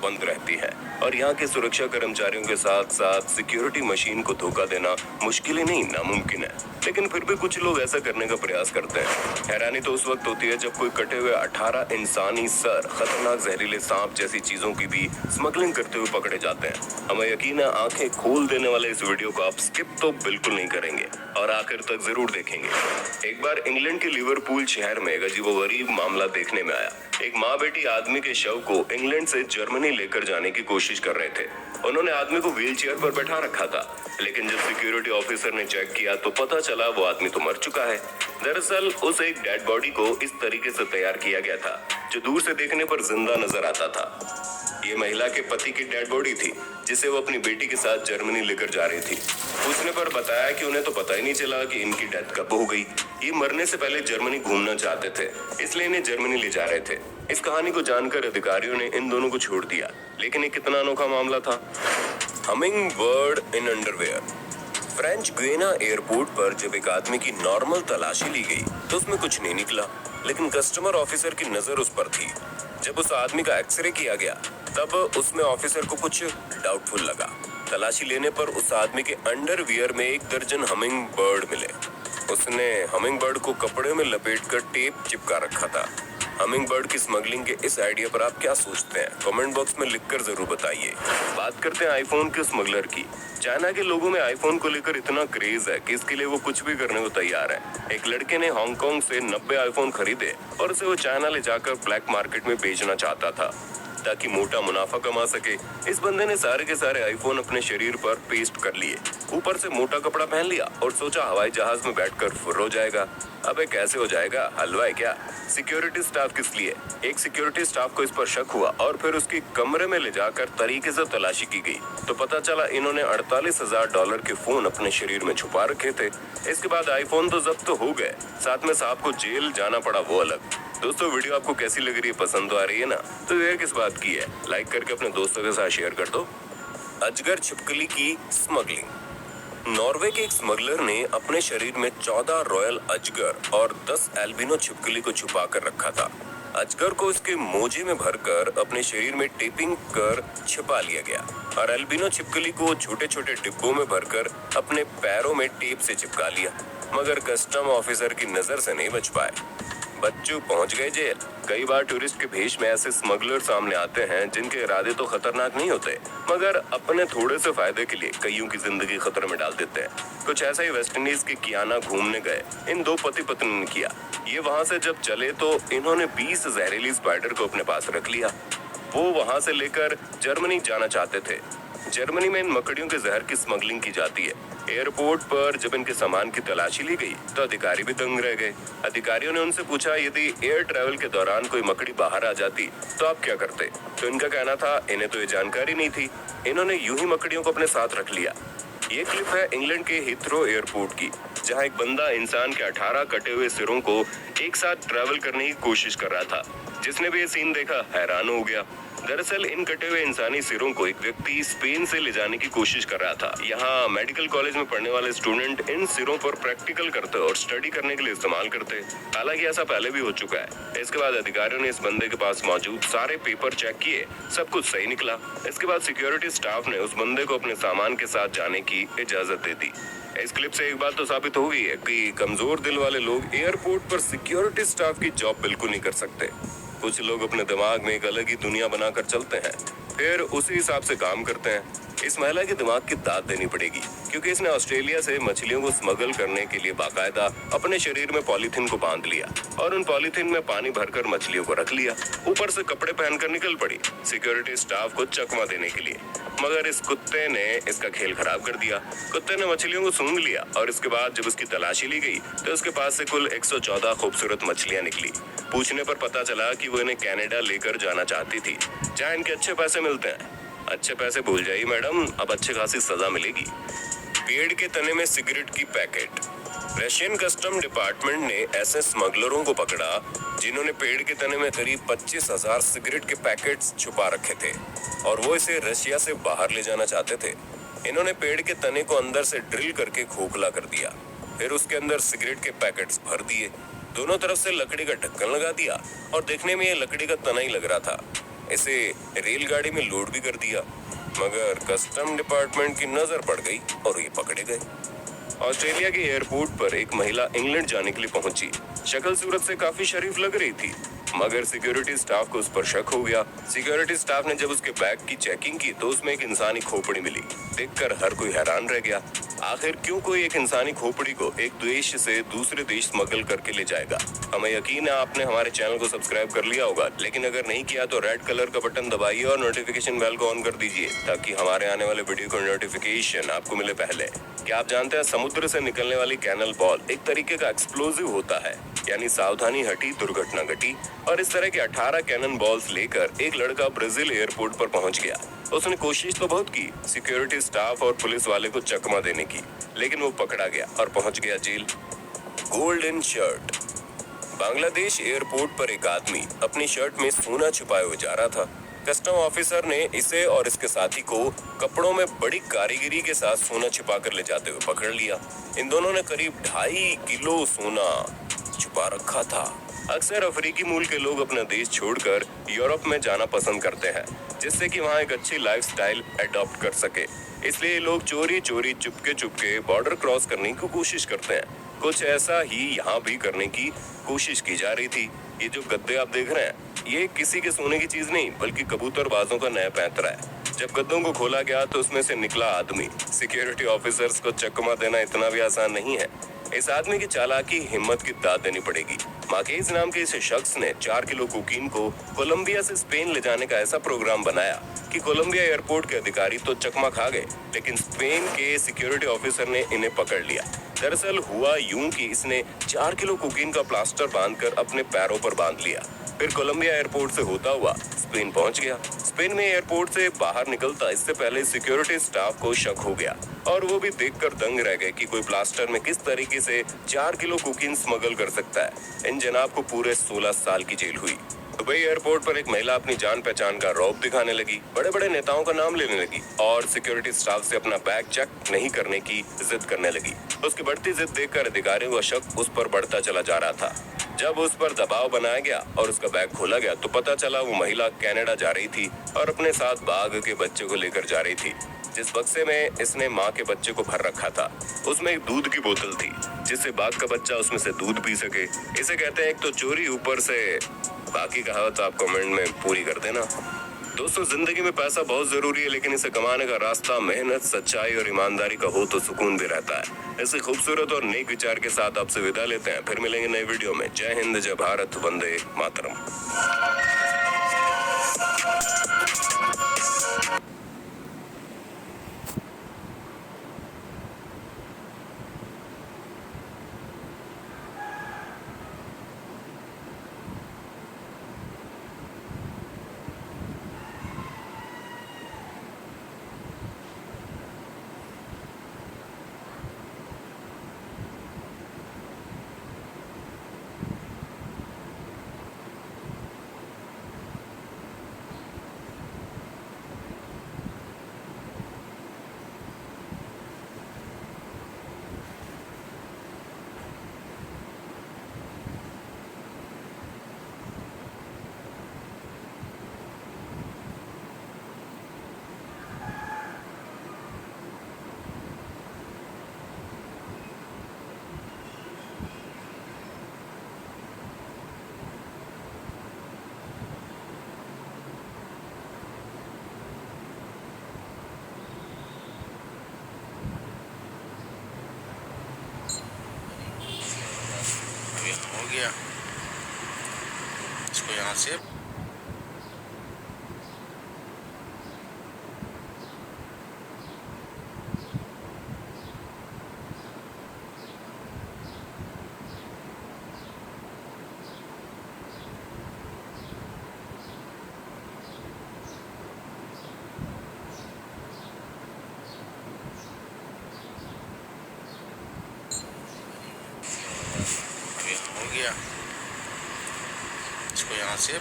बंद रहती है और यहाँ के सुरक्षा कर्मचारियों के साथ साथ सिक्योरिटी मशीन को धोखा देना मुश्किल ही नहीं नामुमकिन है। लेकिन फिर भी कुछ लोग ऐसा करने का प्रयास करते हैं। हैरानी तो उस वक्त होती है जब कोई कटे हुए 18 इंसानी सर, खतरनाक जहरीले सांप जैसी चीजों की भी स्मगलिंग करते हुए पकड़े जाते हैं। हमें यकीन है आंखें खोल देने वाले इस वीडियो को आप स्किप तो बिल्कुल नहीं करेंगे और आखिर तक जरूर देखेंगे। एक बार इंग्लैंड के लिवरपूल शहर में एक अजीबोगरीब मामला देखने में आया। एक माँ बेटी आदमी के शव को इंग्लैंड से जर्मनी लेकर जाने की कोशिश कर रहे थे। उन्होंने आदमी को व्हीलचेयर पर बैठा रखा था, लेकिन जब सिक्योरिटी ऑफिसर ने चेक किया तो पता चला वो आदमी तो मर चुका है। दरअसल उस एक डेड बॉडी को इस तरीके से तैयार किया गया था जो दूर से देखने पर जिंदा नजर आता था। ये महिला के पति की डेड बॉडी थी जिसे वो अपनी बेटी के साथ जर्मनी लेकर जा रही थी। पूछने पर बताया कि उन्हें तो पता ही नहीं चला कि इनकी डेथ कब हो गई। ये मरने से पहले जर्मनी घूमना चाहते थे, इसलिए इन्हें जर्मनी ले जा रहे थे। इस कहानी को जानकर अधिकारियों ने इन दोनों को छोड़ दिया, लेकिन ये कितना अनोखा मामला था। Humming bird in underwear. French गुयना airport पर जब एक आदमी की नॉर्मल तलाशी ली गई तो उसमें कुछ नहीं निकला, लेकिन कस्टमर ऑफिसर की नजर उस पर थी। जब उस आदमी का एक्सरे किया गया तब उसमें ऑफिसर को कुछ डाउटफुल लगा। तलाशी लेने पर उस आदमी के अंडरवियर में 1 दर्जन हमिंग बर्ड मिले। उसने हमिंग बर्ड को कपड़े में लपेटकर टेप चिपका रखा था। हमिंग बर्ड की स्मगलिंग के इस आइडिया पर आप क्या सोचते हैं? कमेंट बॉक्स में लिखकर जरूर बताइए। बात करते हैं आईफोन के स्मगलर की। चाइना के लोगों में आईफोन को लेकर इतना क्रेज है कि इसके लिए वो कुछ भी करने को तैयार है। एक लड़के ने हांगकांग से 90 आईफोन खरीदे और उसे वो चाइना ले जाकर ब्लैक मार्केट में बेचना चाहता था ताकि मोटा मुनाफा कमा सके। इस बंदे ने सारे के सारे आईफोन अपने शरीर पर पेस्ट कर लिए, ऊपर से मोटा कपड़ा पहन लिया और सोचा हवाई जहाज में बैठकर फुर्र हो जाएगा। अबे कैसे हो जाएगा, हलवा है क्या? सिक्योरिटी स्टाफ किस लिए? एक सिक्योरिटी स्टाफ को इस पर शक हुआ और फिर उसकी कमरे में ले जाकर तरीके से तलाशी की गई तो पता चला इन्होंने $48,000 के फोन अपने शरीर में छुपा रखे थे। इसके बाद आईफोन तो जब्त हो गए, साथ में साहब को जेल जाना पड़ा, वो अलग। दोस्तों वीडियो आपको कैसी लग रही है? पसंद तो आ रही है ना? तो ये किस बात की है? लाइक करके अपने दोस्तों के साथ शेयर कर दो। अजगर छिपकली की स्मगलिंग। नॉर्वे के एक स्मगलर ने अपने शरीर में 14 रॉयल अजगर और 10 एल्बिनो छिपकली को छुपा कर रखा था। अजगर को इसके मोजे में भरकर अपने शरीर में टेपिंग कर छिपा लिया गया और एल्बिनो छिपकली को छोटे छोटे डिब्बों में भरकर अपने पैरों में टेप से चिपका लिया, मगर कस्टम ऑफिसर की नजर से नहीं बच पाए। बच्चू पहुंच गए जेल। कई बार टूरिस्ट के भेष में ऐसे स्मगलर सामने आते हैं जिनके इरादे तो खतरनाक नहीं होते, मगर अपने थोड़े से फायदे के लिए कईयों की जिंदगी खतरे में डाल देते हैं। कुछ ऐसा ही वेस्ट इंडीज के कियाना घूमने गए इन 2 पति पत्नी ने किया। ये वहां से जब चले तो इन्होंने 20 जहरीली स्पाइडर को अपने पास रख लिया। वो वहां से लेकर जर्मनी जाना चाहते थे। जर्मनी में इन मकड़ियों के जहर की स्मगलिंग की जाती है। एयरपोर्ट पर जब इनके सामान की तलाशी ली गई तो अधिकारी भी दंग रह गए। अधिकारियों ने उनसे पूछा यदि एयर ट्रैवल के दौरान कोई मकड़ी बाहर आ जाती तो आप क्या करते? तो इनका कहना था इन्हें तो ये जानकारी नहीं थी, इन्होंने यूं ही मकड़ियों को अपने साथ रख लिया। ये क्लिप है इंग्लैंड के हीथ्रो एयरपोर्ट की, जहां एक बंदा इंसान के 18 कटे हुए सिरों को एक साथ ट्रैवल करने की कोशिश कर रहा था। जिसने भी ये सीन देखा हैरान हो गया। दरअसल इन कटे हुए इंसानी सिरों को एक व्यक्ति स्पेन से ले जाने की कोशिश कर रहा था। यहाँ मेडिकल कॉलेज में पढ़ने वाले स्टूडेंट इन सिरों पर प्रैक्टिकल करते और स्टडी करने के लिए इस्तेमाल करते। हालांकि ऐसा पहले भी हो चुका है। इसके बाद अधिकारियों ने इस बंदे के पास मौजूद सारे पेपर चेक किए, सब कुछ सही निकला। इसके बाद सिक्योरिटी स्टाफ ने उस बंदे को अपने सामान के साथ जाने की इजाजत दे दी। इस क्लिप से एक बात तो साबित हो गई है कि कमजोर दिल वाले लोग एयरपोर्ट पर सिक्योरिटी स्टाफ की जॉब बिल्कुल नहीं कर सकते। कुछ लोग अपने दिमाग में एक अलग ही दुनिया बनाकर चलते हैं, फिर उसी हिसाब से काम करते हैं। इस महिला के दिमाग की दाद देनी पड़ेगी, क्योंकि इसने ऑस्ट्रेलिया से मछलियों को स्मगल करने के लिए बाकायदा अपने शरीर में पॉलीथीन को बांध लिया और उन पॉलीथीन में पानी भरकर मछलियों को रख लिया। ऊपर से कपड़े पहनकर निकल पड़ी सिक्योरिटी स्टाफ को चकमा देने के लिए, मगर इस कुत्ते ने इसका खेल खराब कर दिया। कुत्ते ने मछलियों को सूंघ लिया और इसके बाद जब उसकी तलाशी ली गई तो उसके पास से कुल 114 खूबसूरत मछलियां निकली। पूछने पर पता चला कि वो इन्हें कनाडा लेकर जाना चाहती थी, जहाँ इनके अच्छे पैसे मिलते हैं। अच्छे पैसे भूल जाइए मैडम, अब अच्छी खासी सजा मिलेगी। पेड़ के तने में सिगरेट की पैकेट। रशियन कस्टम डिपार्टमेंट ने ऐसे स्मगलरों को पकड़ा जिन्होंने पेड़ के तने में करीब 25,000 सिगरेट के पैकेट्स छुपा रखे थे और वो इसे रशिया से बाहर ले जाना चाहते थे। इन्होंने पेड़ के तने को अंदर से ड्रिल करके खोखला कर दिया, फिर उसके अंदर सिगरेट के पैकेट्स भर दिए, दोनों तरफ से लकड़ी का ढक्कन लगा दिया और देखने में ये लकड़ी का तना ही लग रहा था। इसे रेलगाड़ी में लोड भी कर दिया, मगर कस्टम डिपार्टमेंट की नजर पड़ गई और ये पकड़े गए। ऑस्ट्रेलिया के एयरपोर्ट पर एक महिला इंग्लैंड जाने के लिए पहुंची। शक्ल सूरत से काफी शरीफ लग रही थी, मगर सिक्योरिटी स्टाफ को उस पर शक हो गया। सिक्योरिटी स्टाफ ने जब उसके बैग की चेकिंग की तो उसमें एक इंसानी खोपड़ी मिली। देखकर हर कोई हैरान रह गया। आखिर क्यों कोई एक इंसानी खोपड़ी को एक देश से दूसरे देश स्मगल करके ले जाएगा? हमें यकीन है आपने हमारे चैनल को सब्सक्राइब कर लिया होगा, लेकिन अगर नहीं किया तो रेड कलर का बटन दबाइए और नोटिफिकेशन बेल को ऑन कर दीजिए, ताकि हमारे आने वाले वीडियो का नोटिफिकेशन आपको मिले पहले। क्या आप जानते हैं समुद्र से निकलने वाली कैनल बॉल एक तरीके का एक्सप्लोजिव होता है, यानी सावधानी हटी दुर्घटना घटी। और इस तरह के 18 कैनन बॉल्स लेकर एक लड़का ब्राजील एयरपोर्ट पर पहुंच गया। उसने कोशिश तो बहुत की सिक्योरिटी स्टाफ और पुलिस वाले को चकमा देने की, लेकिन वो पकड़ा गया और पहुंच गया जेल। Golden shirt. बांग्लादेश एयरपोर्ट पर एक आदमी अपनी शर्ट में सोना छुपाए हुए जा रहा था। कस्टम ऑफिसर ने इसे और इसके साथी को कपड़ों में बड़ी कारीगरी के साथ सोना छिपा कर ले जाते हुए पकड़ लिया। इन दोनों ने करीब 2.5 किलो सोना छुपा रखा था। अक्सर अफ्रीकी मूल के लोग अपना देश छोड़कर यूरोप में जाना पसंद करते हैं, जिससे कि वहाँ एक अच्छी लाइफस्टाइल अडॉप्ट कर सके। इसलिए ये लोग चोरी चोरी चुपके बॉर्डर क्रॉस करने की कोशिश करते हैं। कुछ ऐसा ही यहाँ भी करने की कोशिश की जा रही थी। ये जो गद्दे आप देख रहे हैं, ये किसी के सोने की चीज नहीं, बल्कि कबूतरबाजों का नया पैंतरा है। जब गद्दों को खोला गया तो उसमें से निकला आदमी। सिक्योरिटी ऑफिसर्स को चकमा देना इतना भी आसान नहीं है। इस आदमी की चालाकी हिम्मत की दाद देनी पड़ेगी। मार्केज नाम के इस शख्स ने 4 किलो कोकीन को कोलंबिया से स्पेन ले जाने का ऐसा प्रोग्राम बनाया कि कोलंबिया एयरपोर्ट के अधिकारी तो चकमा खा गए, लेकिन स्पेन के सिक्योरिटी ऑफिसर ने इन्हें पकड़ लिया। दरअसल हुआ यूं कि इसने 4 किलो कोकीन का प्लास्टर बांधकर अपने पैरों पर बांध लिया। फिर कोलंबिया एयरपोर्ट से होता हुआ स्पेन पहुंच गया। स्पेन में एयरपोर्ट से बाहर निकलता इससे पहले सिक्योरिटी स्टाफ को शक हो गया, और वो भी देखकर दंग रह गए कि कोई प्लास्टर में किस तरीके से 4 किलो कोकीन स्मगल कर सकता है। इन जनाब को पूरे 16 साल की जेल हुई। दुबई एयरपोर्ट पर एक महिला अपनी जान पहचान का रौब दिखाने लगी, बड़े बड़े नेताओं का नाम लेने लगी और सिक्योरिटी स्टाफ से अपना बैग चेक नहीं करने की जिद करने लगी। उसकी बढ़ती जिद देखकर अधिकारियों का शक उस पर बढ़ता चला जा रहा था। जब उस पर दबाव बनाया गया और उसका बैग खोला गया तो पता चला वो महिला कनाडा जा रही थी और अपने साथ बाघ के बच्चे को लेकर जा रही थी। जिस बक्से में इसने माँ के बच्चे को भर रखा था, उसमें एक दूध की बोतल थी, जिससे बाघ का बच्चा उसमें से दूध पी सके। इसे कहते हैं एक तो चोरी, ऊपर से बाकी कहावत आप कमेंट में पूरी कर देना। दोस्तों, जिंदगी में पैसा बहुत जरूरी है, लेकिन इसे कमाने का रास्ता मेहनत, सच्चाई और ईमानदारी का हो तो सुकून भी रहता है। ऐसे खूबसूरत और नेक विचार के साथ आपसे विदा लेते हैं। फिर मिलेंगे नए वीडियो में। जय हिंद, जय भारत, वंदे मातरम। हो गया इसको यहाँ से हो गया इसको यहाँ से